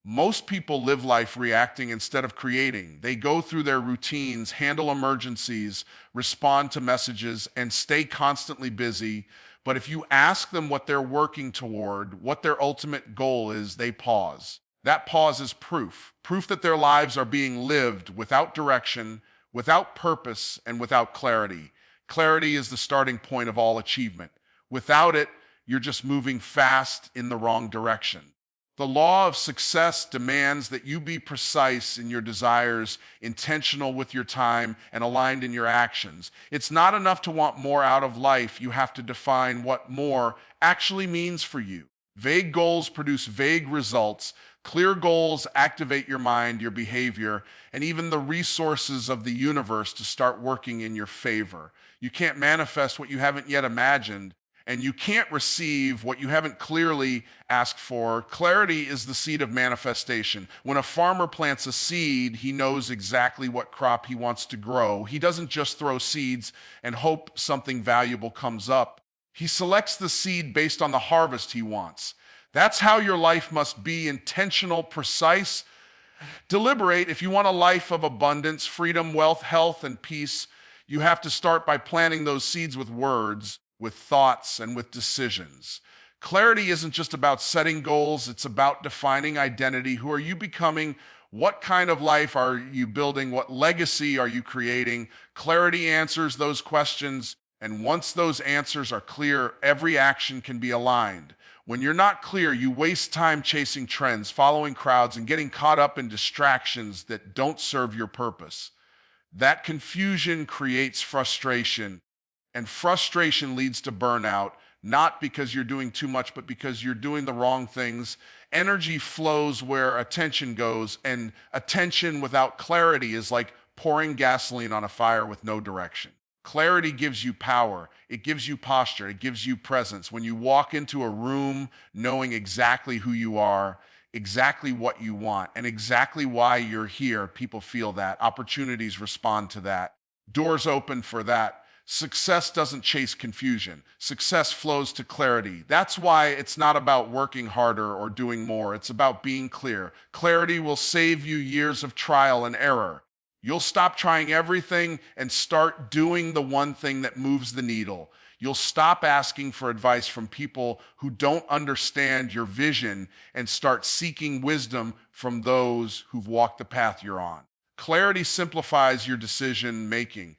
Most people live life reacting instead of creating. They go through their routines, handle emergencies, respond to messages, and stay constantly busy. But if you ask them what they're working toward, what their ultimate goal is, they pause. That pause is proof that their lives are being lived without direction, without purpose, and without clarity. Clarity is the starting point of all achievement. Without it, you're just moving fast in the wrong direction. The law of success demands that you be precise in your desires, intentional with your time, and aligned in your actions. It's not enough to want more out of life. You have to define what more actually means for you. Vague goals produce vague results. Clear goals activate your mind, your behavior, and even the resources of the universe to start working in your favor. You can't manifest what you haven't yet imagined, and you can't receive what you haven't clearly asked for. Clarity is the seed of manifestation. When a farmer plants a seed, he knows exactly what crop he wants to grow. He doesn't just throw seeds and hope something valuable comes up. He selects the seed based on the harvest he wants. That's how your life must be: intentional, precise, deliberate. If you want a life of abundance, freedom, wealth, health, and peace, you have to start by planting those seeds with words, with thoughts, and with decisions. Clarity isn't just about setting goals, it's about defining identity. Who are you becoming? What kind of life are you building? What legacy are you creating? Clarity answers those questions, and once those answers are clear, every action can be aligned. When you're not clear, you waste time chasing trends, following crowds, and getting caught up in distractions that don't serve your purpose. That confusion creates frustration, and frustration leads to burnout, not because you're doing too much, but because you're doing the wrong things. Energy flows where attention goes, and attention without clarity is like pouring gasoline on a fire with no direction. Clarity gives you power. It gives you posture. It gives you presence. When you walk into a room knowing exactly who you are, exactly what you want, and exactly why you're here, people feel that. Opportunities respond to that. Doors open for that. Success doesn't chase confusion. Success flows to clarity. That's why it's not about working harder or doing more. It's about being clear. Clarity will save you years of trial and error. You'll stop trying everything and start doing the one thing that moves the needle. You'll stop asking for advice from people who don't understand your vision and start seeking wisdom from those who've walked the path you're on. Clarity simplifies your decision making.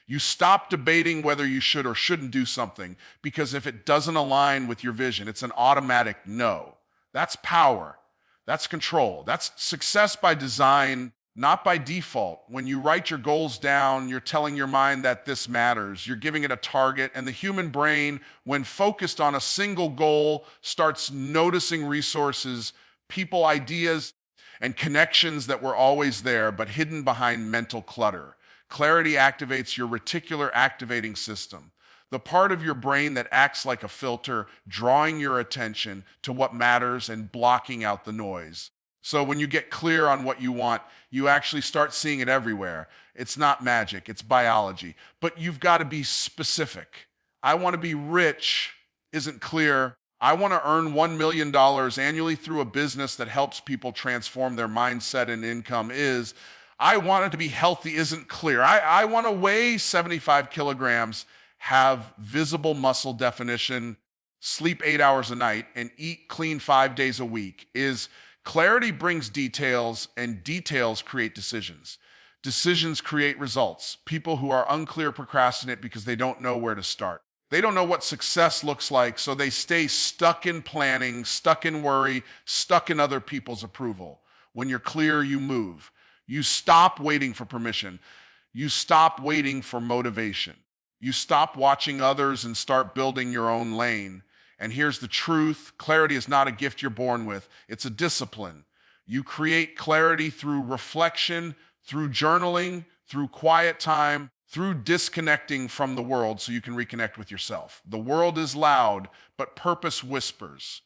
You stop debating whether you should or shouldn't do something, because if it doesn't align with your vision, it's an automatic no. That's power. That's control. That's success by design, not by default. When you write your goals down, you're telling your mind that this matters. You're giving it a target, and the human brain, when focused on a single goal, starts noticing resources, people, ideas, and connections that were always there but hidden behind mental clutter. Clarity activates your reticular activating system, the part of your brain that acts like a filter, drawing your attention to what matters and blocking out the noise. So when you get clear on what you want, you actually start seeing it everywhere. It's not magic, it's biology. But you've got to be specific. I want to be rich isn't clear. I want to earn $1 million annually through a business that helps people transform their mindset and income is. I want it to be healthy isn't clear. I want to weigh 75 kilograms, have visible muscle definition, sleep 8 hours a night, and eat clean 5 days a week. Is clarity brings details, and details create decisions. Decisions create results. People who are unclear procrastinate because they don't know where to start. They don't know what success looks like, so they stay stuck in planning, stuck in worry, stuck in other people's approval. When you're clear, you move. You stop waiting for permission. You stop waiting for motivation. You stop watching others and start building your own lane. And here's the truth: clarity is not a gift you're born with. It's a discipline. You create clarity through reflection, through journaling, through quiet time, through disconnecting from the world so you can reconnect with yourself. The world is loud, but purpose whispers.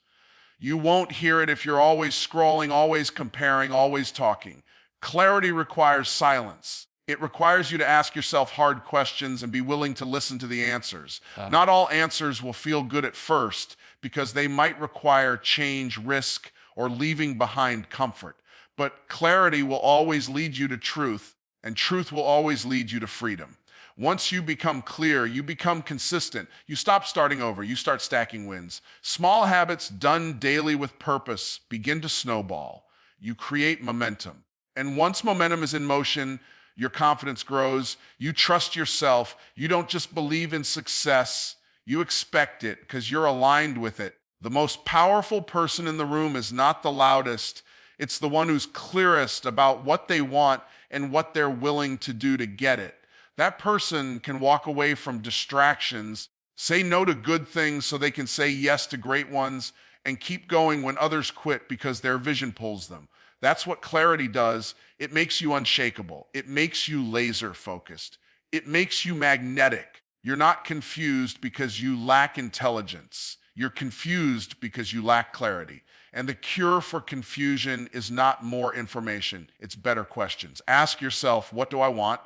You won't hear it if you're always scrolling, always comparing, always talking. Clarity requires silence. It requires you to ask yourself hard questions and be willing to listen to the answers. Not all answers will feel good at first because they might require change, risk, or leaving behind comfort. But clarity will always lead you to truth, and truth will always lead you to freedom. Once you become clear, you become consistent. You stop starting over, you start stacking wins. Small habits done daily with purpose begin to snowball. You create momentum. And once momentum is in motion, your confidence grows. You trust yourself. You don't just believe in success, you expect it because you're aligned with it. The most powerful person in the room is not the loudest. It's the one who's clearest about what they want and what they're willing to do to get it. That person can walk away from distractions, say no to good things so they can say yes to great ones, and keep going when others quit because their vision pulls them. That's what clarity does. It makes you unshakable. It makes you laser focused. It makes you magnetic. You're not confused because you lack intelligence. You're confused because you lack clarity. And the cure for confusion is not more information. It's better questions. Ask yourself, what do I want?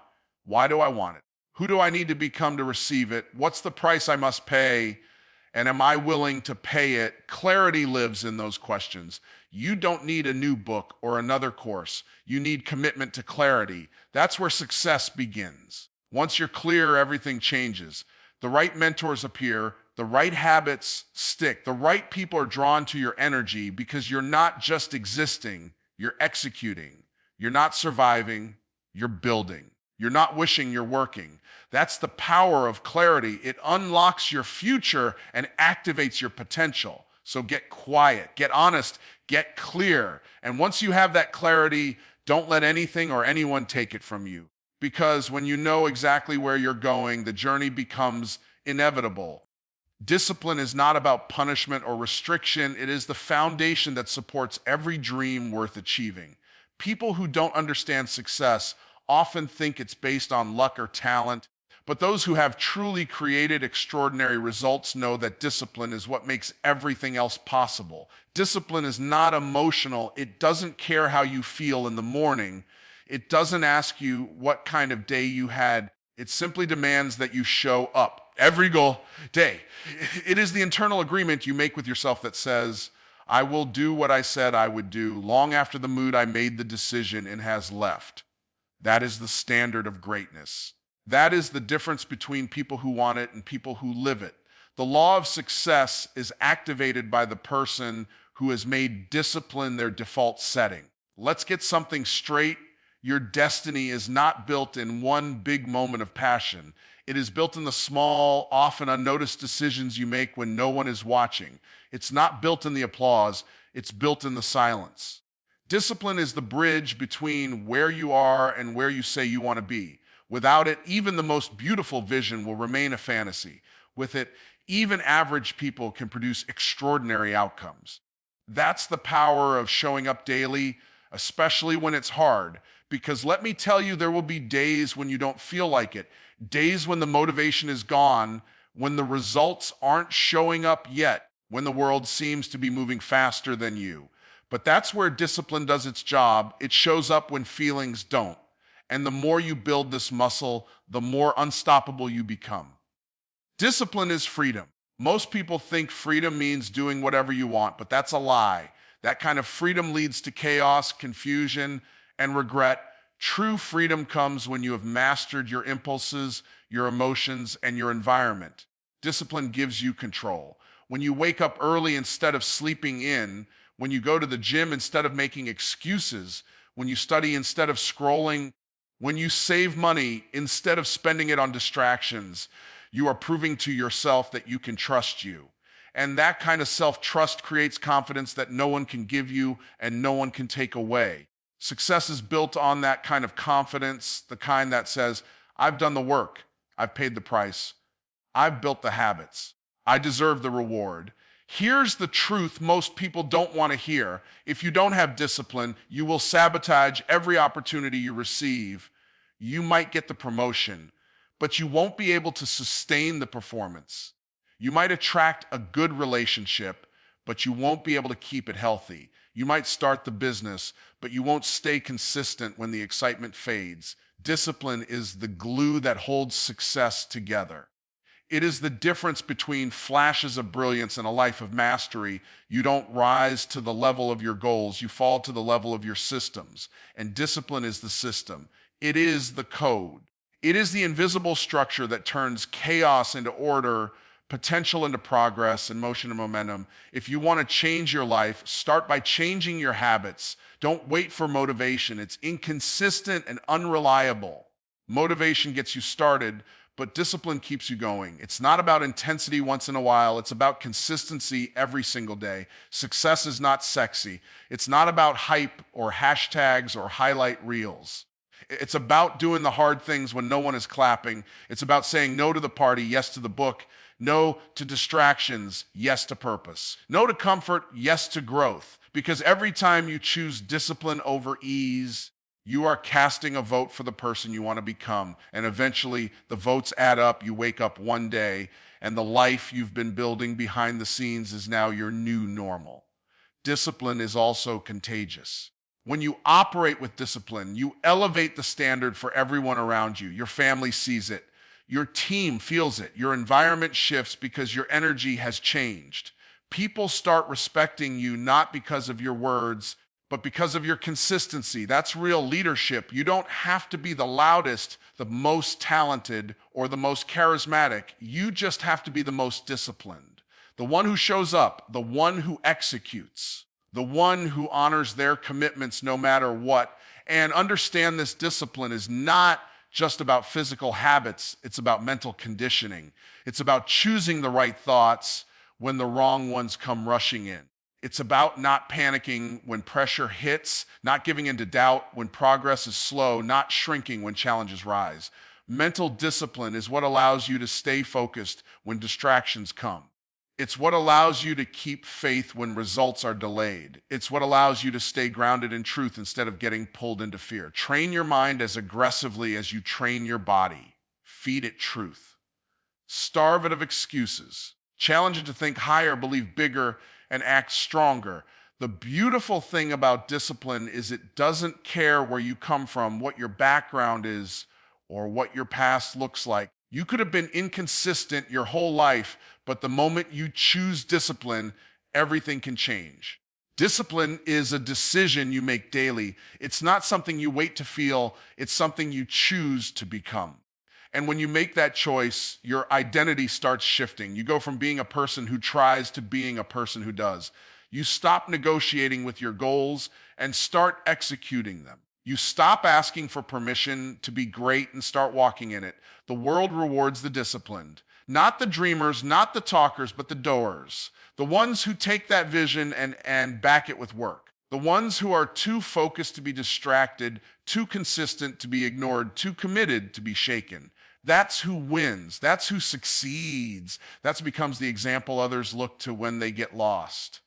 Why do I want it? Who do I need to become to receive it? What's the price I must pay? And am I willing to pay it? Clarity lives in those questions. You don't need a new book or another course. You need commitment to clarity. That's where success begins. Once you're clear, everything changes. The right mentors appear. The right habits stick. The right people are drawn to your energy because you're not just existing, you're executing. You're not surviving, you're building. You're not wishing, you're working. That's the power of clarity. It unlocks your future and activates your potential. So get quiet, get honest, get clear. And once you have that clarity, don't let anything or anyone take it from you. Because when you know exactly where you're going, the journey becomes inevitable. Discipline is not about punishment or restriction. It is the foundation that supports every dream worth achieving. People who don't understand success often think it's based on luck or talent, but those who have truly created extraordinary results know that discipline is what makes everything else possible. Discipline is not emotional. It doesn't care how you feel in the morning. It doesn't ask you what kind of day you had. It simply demands that you show up every day. It is the internal agreement you make with yourself that says, I will do what I said I would do long after the mood I made the decision in has left. That is the standard of greatness. That is the difference between people who want it and people who live it. The law of success is activated by the person who has made discipline their default setting. Let's get something straight. Your destiny is not built in one big moment of passion. It is built in the small, often unnoticed decisions you make when no one is watching. It's not built in the applause. It's built in the silence. Discipline is the bridge between where you are and where you say you want to be. Without it, even the most beautiful vision will remain a fantasy. With it, even average people can produce extraordinary outcomes. That's the power of showing up daily, especially when it's hard. Because let me tell you, there will be days when you don't feel like it, days when the motivation is gone, when the results aren't showing up yet, when the world seems to be moving faster than you. But that's where discipline does its job. It shows up when feelings don't. And the more you build this muscle, the more unstoppable you become. Discipline is freedom. Most people think freedom means doing whatever you want, but that's a lie. That kind of freedom leads to chaos, confusion, and regret. True freedom comes when you have mastered your impulses, your emotions, and your environment. Discipline gives you control. When you wake up early instead of sleeping in, when you go to the gym instead of making excuses, when you study instead of scrolling, when you save money instead of spending it on distractions, you are proving to yourself that you can trust you. And that kind of self-trust creates confidence that no one can give you and no one can take away. Success is built on that kind of confidence, the kind that says, I've done the work, I've paid the price, I've built the habits, I deserve the reward. Here's the truth most people don't want to hear. If you don't have discipline, you will sabotage every opportunity you receive. You might get the promotion, but you won't be able to sustain the performance. You might attract a good relationship, but you won't be able to keep it healthy. You might start the business, but you won't stay consistent when the excitement fades. Discipline is the glue that holds success together. It is the difference between flashes of brilliance and a life of mastery. You don't rise to the level of your goals, you fall to the level of your systems. And discipline is the system. It is the code. It is the invisible structure that turns chaos into order, potential into progress, and motion and momentum. If you want to change your life, start by changing your habits. Don't wait for motivation. It's inconsistent and unreliable. Motivation gets you started, but discipline keeps you going. It's not about intensity once in a while. It's about consistency every single day. Success is not sexy. It's not about hype or hashtags or highlight reels. It's about doing the hard things when no one is clapping. It's about saying no to the party, yes to the book, no to distractions, yes to purpose, no to comfort, yes to growth. Because every time you choose discipline over ease, you are casting a vote for the person you want to become. And eventually the votes add up. You wake up one day and the life you've been building behind the scenes is now your new normal. Discipline is also contagious. When you operate with discipline, you elevate the standard for everyone around you. Your family sees it. Your team feels it. Your environment shifts because your energy has changed. People start respecting you not because of your words, but because of your consistency. That's real leadership. You don't have to be the loudest, the most talented, or the most charismatic. You just have to be the most disciplined. The one who shows up, the one who executes, the one who honors their commitments no matter what. And understand this discipline is not just about physical habits. It's about mental conditioning. It's about choosing the right thoughts when the wrong ones come rushing in. It's about not panicking when pressure hits, not giving in to doubt when progress is slow, not shrinking when challenges rise. Mental discipline is what allows you to stay focused when distractions come. It's what allows you to keep faith when results are delayed. It's what allows you to stay grounded in truth instead of getting pulled into fear. Train your mind as aggressively as you train your body. Feed it truth. Starve it of excuses. Challenge it to think higher, believe bigger, and act stronger. The beautiful thing about discipline is it doesn't care where you come from, what your background is, or what your past looks like. You could have been inconsistent your whole life, but the moment you choose discipline, everything can change. Discipline is a decision you make daily. It's not something you wait to feel, it's something you choose to become. And when you make that choice, your identity starts shifting. You go from being a person who tries to being a person who does. You stop negotiating with your goals and start executing them. You stop asking for permission to be great and start walking in it. The world rewards the disciplined. Not the dreamers, not the talkers, but the doers. The ones who take that vision and back it with work. The ones who are too focused to be distracted, too consistent to be ignored, too committed to be shaken. That's who wins. That's who succeeds. That becomes the example others look to when they get lost.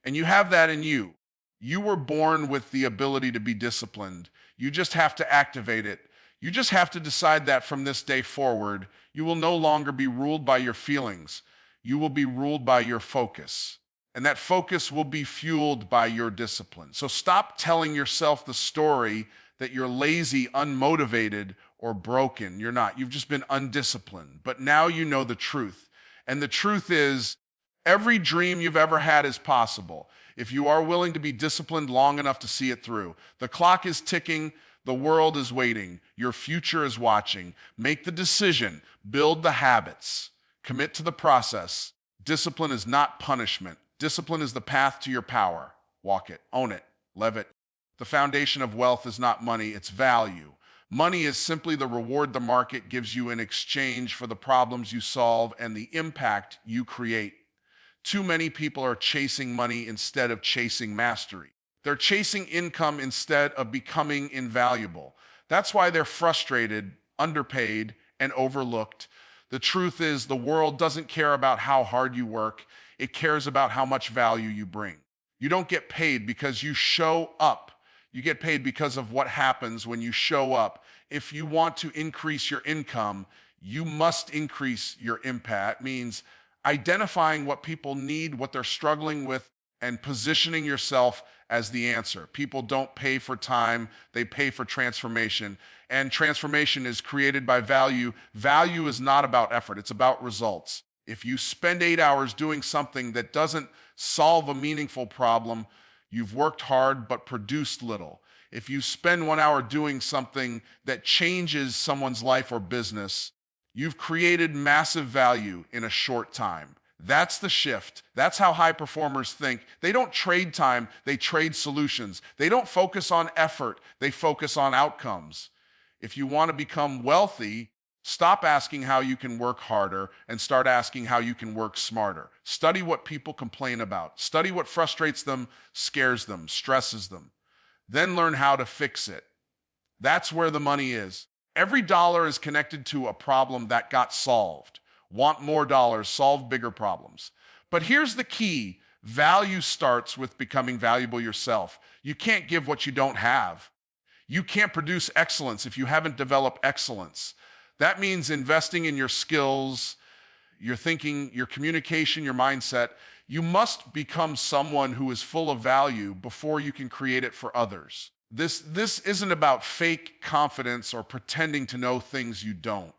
And you have that in you. You were born with the ability to be disciplined. You just have to activate it. You just have to decide that from this day forward, you will no longer be ruled by your feelings. You will be ruled by your focus. And that focus will be fueled by your discipline. So stop telling yourself the story that you're lazy, unmotivated, or broken. You're not. You've just been undisciplined. But now you know the truth. And the truth is, every dream you've ever had is possible if you are willing to be disciplined long enough to see it through. The clock is ticking. The world is waiting. Your future is watching. Make the decision. Build the habits. Commit to the process. Discipline is not punishment. Discipline is the path to your power. Walk it. Own it. Live it. The foundation of wealth is not money, it's value. Money is simply the reward the market gives you in exchange for the problems you solve and the impact you create. Too many people are chasing money instead of chasing mastery. They're chasing income instead of becoming invaluable. That's why they're frustrated, underpaid, and overlooked. The truth is, the world doesn't care about how hard you work. It cares about how much value you bring. You don't get paid because you show up. You get paid because of what happens when you show up. If you want to increase your income, you must increase your impact. It means identifying what people need, what they're struggling with, and positioning yourself as the answer. People don't pay for time, they pay for transformation. And transformation is created by value. Value is not about effort, it's about results. If you spend 8 hours doing something that doesn't solve a meaningful problem, you've worked hard but produced little. If you spend 1 hour doing something that changes someone's life or business, you've created massive value in a short time. That's the shift. That's how high performers think. They don't trade time, they trade solutions. They don't focus on effort, they focus on outcomes. If you want to become wealthy, stop asking how you can work harder and start asking how you can work smarter. Study what people complain about. Study what frustrates them, scares them, stresses them. Then learn how to fix it. That's where the money is. Every dollar is connected to a problem that got solved. Want more dollars, solve bigger problems. But here's the key. Value starts with becoming valuable yourself. You can't give what you don't have. You can't produce excellence if you haven't developed excellence. That means investing in your skills, your thinking, your communication, your mindset. You must become someone who is full of value before you can create it for others. This isn't about fake confidence or pretending to know things you don't.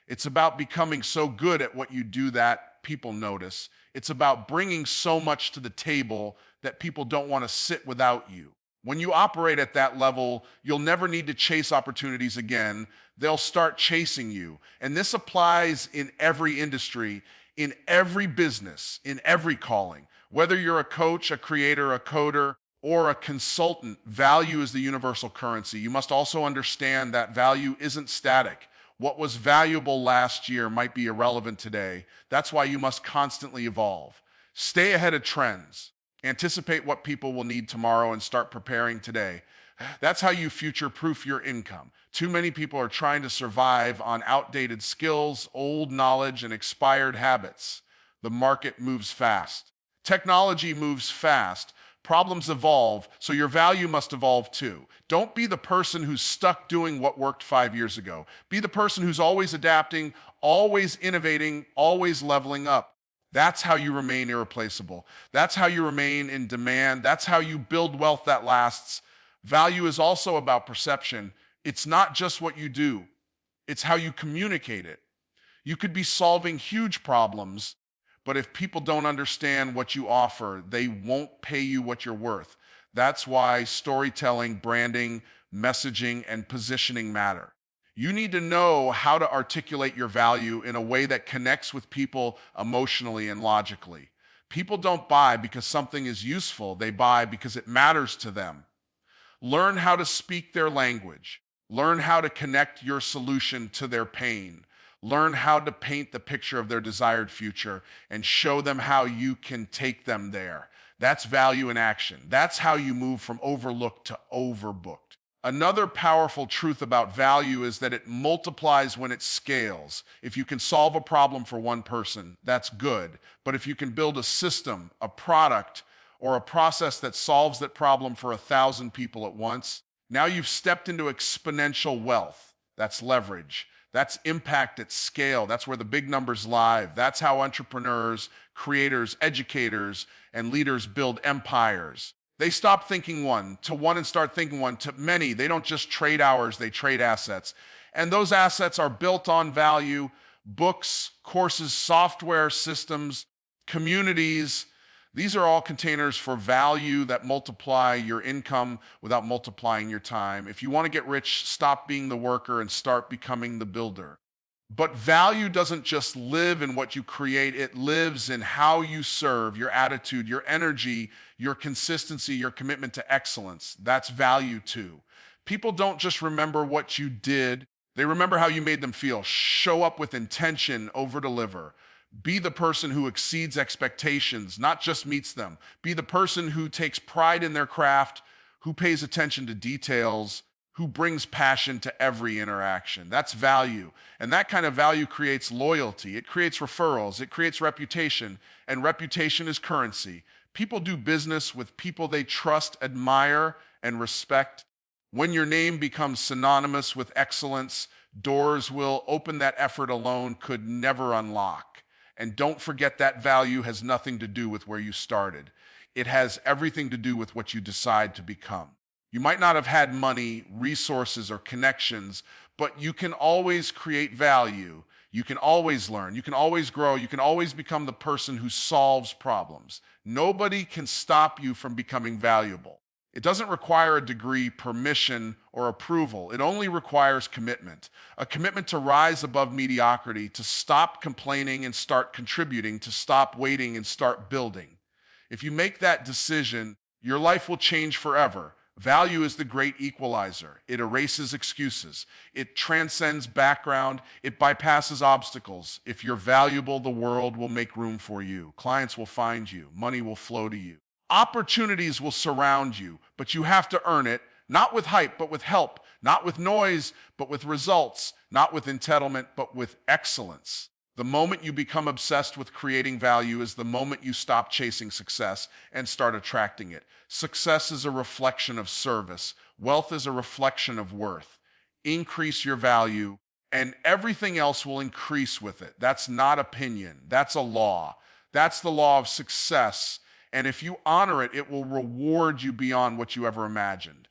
It's about becoming so good at what you do that people notice. It's about bringing so much to the table that people don't want to sit without you. When you operate at that level, you'll never need to chase opportunities again. They'll start chasing you. And this applies in every industry, in every business, in every calling. Whether you're a coach, a creator, a coder, or a consultant, value is the universal currency. You must also understand that value isn't static. What was valuable last year might be irrelevant today. That's why you must constantly evolve. Stay ahead of trends. Anticipate what people will need tomorrow and start preparing today. That's how you future-proof your income. Too many people are trying to survive on outdated skills, old knowledge, and expired habits. The market moves fast. Technology moves fast. Problems evolve, so your value must evolve too. Don't be the person who's stuck doing what worked 5 years ago. Be the person who's always adapting, always innovating, always leveling up. That's how you remain irreplaceable. That's how you remain in demand. That's how you build wealth that lasts. Value is also about perception. It's not just what you do, it's how you communicate it. You could be solving huge problems, but if people don't understand what you offer, they won't pay you what you're worth. That's why storytelling, branding, messaging, and positioning matter. You need to know how to articulate your value in a way that connects with people emotionally and logically. People don't buy because something is useful, they buy because it matters to them. Learn how to speak their language. Learn how to connect your solution to their pain. Learn how to paint the picture of their desired future and show them how you can take them there. That's value in action. That's how you move from overlooked to overbooked. Another powerful truth about value is that it multiplies when it scales. If you can solve a problem for one person, that's good. But if you can build a system, a product, or a process that solves that problem for 1,000 people at once, now you've stepped into exponential wealth. That's leverage. That's impact at scale. That's where the big numbers lie. That's how entrepreneurs, creators, educators, and leaders build empires. They stop thinking one to one and start thinking one to many. They don't just trade hours, they trade assets. And those assets are built on value: books, courses, software, systems, communities. These are all containers for value that multiply your income without multiplying your time. If you want to get rich, stop being the worker and start becoming the builder. But value doesn't just live in what you create, it lives in how you serve, your attitude, your energy, your consistency, your commitment to excellence. That's value too. People don't just remember what you did, they remember how you made them feel. Show up with intention, over-deliver. Be the person who exceeds expectations, not just meets them. Be the person who takes pride in their craft, who pays attention to details, who brings passion to every interaction. That's value. And that kind of value creates loyalty. It creates referrals. It creates reputation. And reputation is currency. People do business with people they trust, admire, and respect. When your name becomes synonymous with excellence, doors will open that effort alone could never unlock. And don't forget that value has nothing to do with where you started. It has everything to do with what you decide to become. You might not have had money, resources, or connections, but you can always create value. You can always learn. You can always grow. You can always become the person who solves problems. Nobody can stop you from becoming valuable. It doesn't require a degree, permission, or approval. It only requires commitment. A commitment to rise above mediocrity, to stop complaining and start contributing, to stop waiting and start building. If you make that decision, your life will change forever. Value is the great equalizer. It erases excuses. It transcends background. It bypasses obstacles. If you're valuable, the world will make room for you. Clients will find you. Money will flow to you. Opportunities will surround you, but you have to earn it, not with hype, but with help, not with noise, but with results, not with entitlement, but with excellence. The moment you become obsessed with creating value is the moment you stop chasing success and start attracting it. Success is a reflection of service. Wealth is a reflection of worth. Increase your value, and everything else will increase with it. That's not opinion. That's a law. That's the law of success. And if you honor it, it will reward you beyond what you ever imagined.